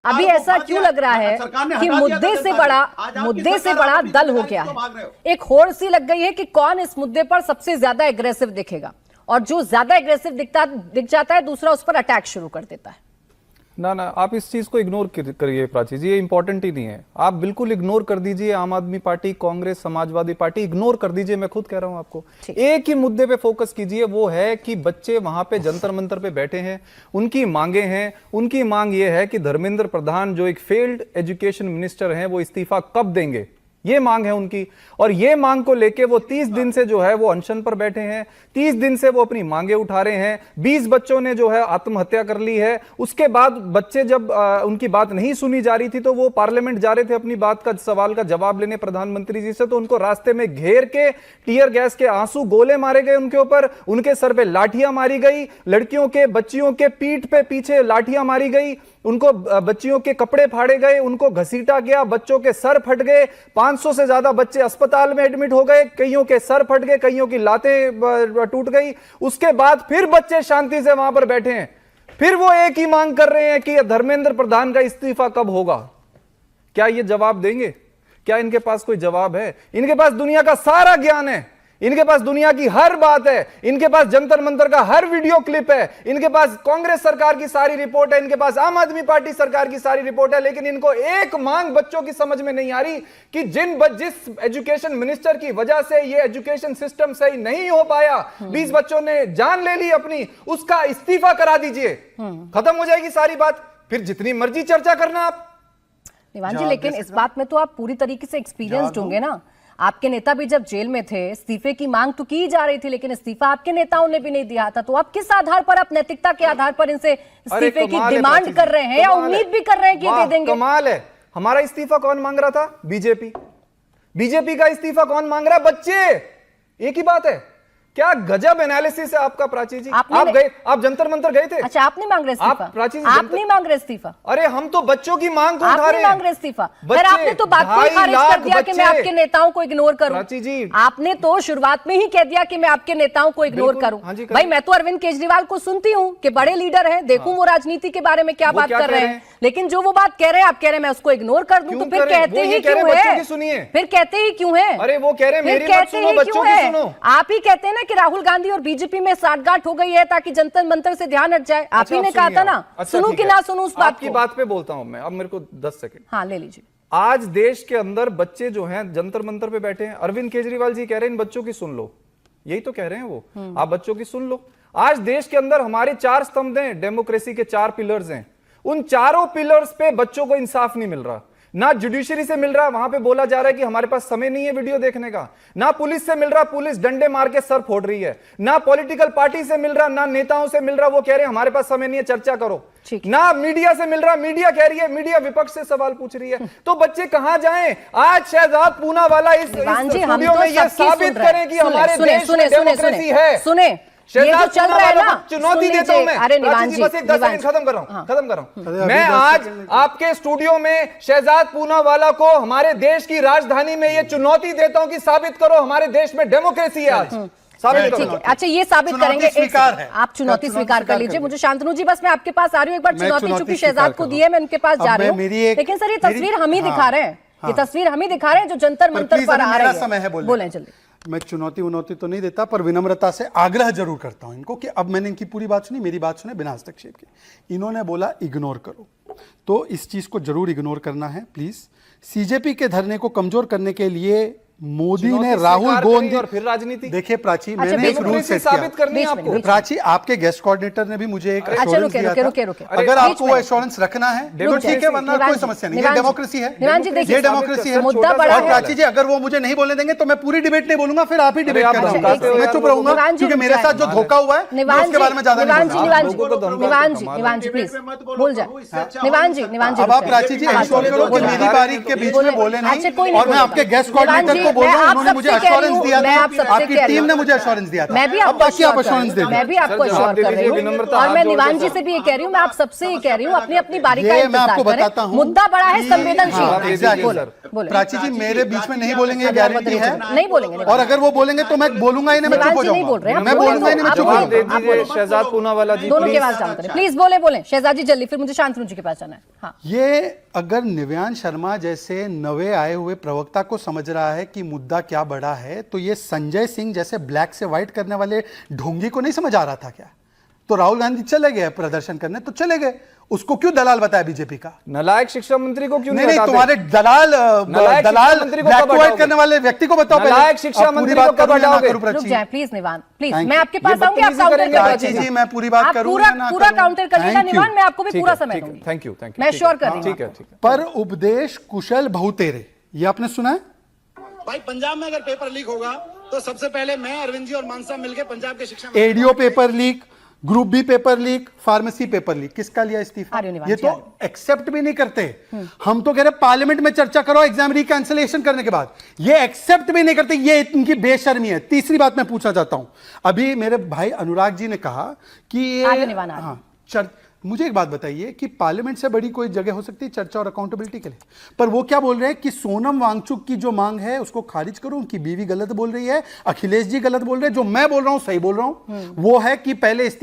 अभी ऐसा क्यों लग रहा है कि मुद्दे से बड़ा दल हो गया है? एक होड़ सी लग गई है कि कौन इस मुद्दे पर सबसे ज्यादा एग्रेसिव दिखेगा, और जो ज्यादा एग्रेसिव दिख जाता है दूसरा उस पर अटैक शुरू कर देता है। ना आप इस चीज को इग्नोर करिए प्राची जी, ये इंपॉर्टेंट ही नहीं है। आप बिल्कुल इग्नोर कर दीजिए आम आदमी party, Congress, Samajwadi party, ignore कर दीजिए। मैं खुद कह रहा हूं आपको, एक ही मुद्दे पे फोकस कीजिए, वो है कि बच्चे वहां पे जंतर मंतर पे बैठे हैं, उनकी मांगे हैं। उनकी मांग ये है कि धर्मेंद्र प्रधान जो एक फेल्ड एजुकेशन मिनिस्टर हैं वो इस्तीफा कब देंगे, ये मांग है उनकी। और ये मांग को लेके वो 30 दिन से जो है वो अनशन पर बैठे हैं, 30 दिन से वो अपनी मांगे उठा रहे हैं। 20 बच्चों ने जो है आत्महत्या कर ली है। उसके बाद बच्चे जब उनकी बात नहीं सुनी जा रही थी तो वो पार्लियामेंट जा रहे थे अपनी बात का सवाल का जवाब लेने प्रधानमंत्री जी से, तो उनको रास्ते में घेर के टीयर गैस के आंसू गोले मारे गए उनके ऊपर, उनके सर पे लाठियां मारी गई, लड़कियों के बच्चियों के पीठ पे पीछे लाठियां मारी गई, उनको बच्चियों के कपड़े फाड़े गए, उनको घसीटा गया, बच्चों के सर फट गए। 500 से ज्यादा बच्चे अस्पताल में एडमिट हो गए, कईयों के सर फट गए, कईयों की लातें टूट गई। उसके बाद फिर बच्चे शांति से वहां पर बैठे हैं, फिर वो एक ही मांग कर रहे हैं कि धर्मेंद्र प्रधान का इस्तीफा कब होगा। क्या ये जवाब देंगे? क्या इनके पास कोई जवाब है? इनके पास दुनिया का सारा ज्ञान है, इनके पास दुनिया की हर बात है, इनके पास जंतर मंतर का हर वीडियो क्लिप है, इनके पास कांग्रेस सरकार की सारी रिपोर्ट है, इनके पास आम आदमी पार्टी सरकार की सारी रिपोर्ट है। लेकिन इनको एक मांग बच्चों की समझ में नहीं आ रही कि जिस एजुकेशन मिनिस्टर की वजह से ये एजुकेशन सिस्टम सही नहीं हो पाया, 20 बच्चों ने जान ले ली अपनी, उसका इस्तीफा करा दीजिए, खत्म हो जाएगी सारी बात। फिर जितनी मर्जी चर्चा करना आप। निवान जी, लेकिन इस बात में तो आप पूरी तरीके से एक्सपीरियंस्ड होंगे ना। आपके नेता भी जब जेल में थे, इस्तीफे की मांग तो की जा रही थी, लेकिन इस्तीफा आपके नेताओं ने भी नहीं दिया था। तो आप किस आधार पर, आप नैतिकता के आधार पर इनसे इस्तीफे की डिमांड कर रहे हैं या उम्मीद भी कर रहे हैं कि दे देंगे? कमाल है। हमारा इस्तीफा कौन मांग रहा था? बीजेपी का इस्तीफा कौन मांग रहा है? बच्चे। एक ही बात है। क्या गजब एनालिसिस है आपका प्राची जी। आप जंतर मंतर गए थे? अच्छा, आपने मांग रहे इस्तीफा? आप नहीं मांग रहे इस्तीफा? अरे हम तो बच्चों की मांग को उठा रहे हैं। मांग रहे इस्तीफा? फिर आपने तो बात को खारिज कर दिया कि मैं आपके नेताओं को इग्नोर करूं। प्राची जी, आपने तो शुरुआत में ही कह दिया कि मैं आपके नेताओं को इग्नोर करूं। भाई, मैं तो अरविंद केजरीवाल को सुनती हूं कि बड़े लीडर हैं, देखूं वो राजनीति के बारे में क्या बात कर रहे हैं, लेकिन जो वो बात कह रहे हैं आप कह रहे हैं मैं उसको इग्नोर कर दूं, तो फिर कहते ही क्यों है? फिर कहते ही क्यों है? अरे वो कह रहे हैं मेरी बात सुनो, बच्चों की सुनो। आप ही कहते हैं ना कि राहुल गांधी और बीजेपी में साठगांठ हो गई है ताकि जंतर मंतर से ध्यान हट जाए। आप ही ने कहा था ना। सुनूं कि ना सुनूं उस बात की बात पे बोलता हूं मैं। अब मेरे को 10 सेकंड। हाँ, ले लीजिए। आज देश के अंदर बच्चे जो हैं जंतर मंतर पे बैठे हैं। अरविंद केजरीवाल जी कह रहे हैं इन बच्चों की सुन लो, यही तो कह रहे हैं वो, आप बच्चों की सुन लो। आज देश के अंदर हमारे 4 स्तंभ हैं, डेमोक्रेसी के 4 पिलर्स हैं। उन चारों पिलर्स पे बच्चों को इंसाफ नहीं मिल रहा। ना जुडिशरी से मिल रहा, वहां पे बोला जा रहा है कि हमारे पास समय नहीं है वीडियो देखने का। ना पुलिस से मिल रहा, पुलिस डंडे मार के सर फोड़ रही है। ना पॉलिटिकल पार्टी से मिल रहा, ना नेताओं से मिल रहा, वो कह रहे हैं हमारे पास समय नहीं है, चर्चा करो। ना मीडिया से मिल रहा, मीडिया कह रही है, मीडिया विपक्ष से सवाल पूछ रही है। तो बच्चे कहां जाएं? आज शहजाद पूनावाला इस स्टूडियो में ये साबित करें कि हमारे देश में डेमोक्रेसी है। सुने, ये जो चल रहा है ना, चुनौती देता हूं मैं। अरे निवान जी, बस एक 10 सेकंड खत्म कर रहा हूं। मैं आज आपके स्टूडियो में शहजाद पूनावाला को हमारे देश की राजधानी में ये चुनौती देता हूं कि साबित करो हमारे देश में डेमोक्रेसी है आज। साबित करो। अच्छा, ये साबित करेंगे। आप चुनौती स्वीकार कर लीजिए। मुझे शांतनु जी, बस मैं आपके पास आ रही हूँ। एक बार चुनौती चूंकि शहजाद को दी है, मैं उनके पास जा रही हूँ। लेकिन सर, ये तस्वीर हम ही दिखा रहे हैं, ये तस्वीर हम ही दिखा रहे हैं जो जंतर मंतर पर आ रही है। बोले जल्दी। मैं चुनौती तो नहीं देता, पर विनम्रता से आग्रह जरूर करता हूं इनको कि अब मैंने इनकी पूरी बात सुनी, मेरी बात सुने बिना हस्तक्षेप के। इन्होंने बोला इग्नोर करो, तो इस चीज को जरूर इग्नोर करना है प्लीज। सीजेपी के धरने को कमजोर करने के लिए मोदी ने राहुल गांधी और फिर राजनीति। देखिए प्राची, मैंने एक रूल सेट साबित करनी है आपको। प्राची, आपके गेस्ट कोऑर्डिनेटर ने भी मुझे एक एश्योरेंस दिया था। अगर आपको वो एश्योरेंस रखना है तो ठीक है, वरना कोई समस्या नहीं है। डेमोक्रेसी है, ये डेमोक्रेसी है। और प्राची जी, अगर वो मुझे नहीं बोलने देंगे तो मैं पूरी डिबेट नहीं बोलूंगा, फिर आप ही डिबेट करेंगे। मैं चुप रहूंगा क्योंकि मेरे साथ जो धोखा हुआ है उसके बारे में ज्यादा नहीं बोलूंगा। निवान जी प्लीज बोल जाए। निवान जी अब आप प्राची जी इंश्योर करो कि मेरी बारी के बीच में बोले नहीं, और मैं आपके गेस्ट कोऑर्डिनेटर आपको बोल रहा हूँ, उन्होंने मुझे एश्योरेंस दिया था, आपकी टीम ने मुझे एश्योरेंस दिया था। मैं भी आपको एश्योरेंस दे रही हूं, मैं भी आपको एश्योर कर रही हूं, और मैं निवान जी से भी ये कह रही हूँ, मैं आप सबसे ये कह रही हूँ, अपनी अपनी बारी का इंतजार करें। मुद्दा बड़ा है, संवेदनशील। प्राची जी मेरे बीच में नहीं बोलेंगे, गारंटी है नहीं बोलेंगे, और अगर वो बोलेंगे तो मैं बोलूंगा ही नहीं, मैं चुप हो जाऊंगा, मैं बोलूंगा ही नहीं, मैं चुप हो जाऊंगा। शहजाद पूनावाला जी दोनों के पास जाना करें, प्लीज बोले शहजाद जी जल्दी, फिर मुझे शांतनु जी के पास जाना है। हाँ, ये अगर निव्यान शर्मा जैसे नवे आए हुए प्रवक्ता को समझ रहा है कि मुद्दा क्या बड़ा है, तो ये संजय सिंह जैसे ब्लैक से व्हाइट करने वाले ढोंगी को नहीं समझ आ रहा था क्या? तो राहुल गांधी चले गए प्रदर्शन करने, तो चले गए, उसको क्यों दलाल बताया बीजेपी का? नालायक शिक्षा मंत्री को क्यों नहीं, तुम्हारे दलाल ब्लैक टू व्हाइट करने वाले व्यक्ति को बताओ। नालायक शिक्षा मंत्री को कब हटाओगे? रुक जाए प्लीज निवान, प्लीज मैं आपके पास आऊंगी, आप काउंटर करिएगा जी, मैं पूरी बात करूंगा, पूरा काउंटर करिएगा निवान, मैं आपको भी पूरा समय दूंगी। थैंक यू, मैं श्योर कर रही हूं। ठीक है। पर उपदेश कुशल बहुतेरे, ये आपने सुना है? भाई पंजाब में अगर पेपर लीक होगा तो सबसे पहले मैं, अरविंद जी और मानसा मिलकर पंजाब के शिक्षा ADO paper leak, group B paper leak, pharmacy paper leak, किसका लिया इस्तीफा? ये तो एक्सेप्ट भी नहीं करते। हम तो कह रहे पार्लियामेंट में चर्चा करो एग्जाम रिकैंसिलेशन करने के बाद, ये एक्सेप्ट भी नहीं करते, ये इनकी बेशर्मी है। तीसरी बात मैं पूछना चाहता हूं, अभी मेरे भाई अनुराग जी ने कहा कि ये मुझे एक बात बताइए कि पार्लियामेंट से बड़ी कोई जगह हो सकती है चर्चा और अकाउंटेबिलिटी के लिए? पर वो क्या बोल रहे हैं कि सोनम वांगचुक की जो मांग है उसको खारिज करो, उनकी बीवी गलत बोल रही है, अखिलेश जी गलत बोल रहे हैं, जो मैं बोल रहा हूं सही बोल रहा हूं। वो है कि पहले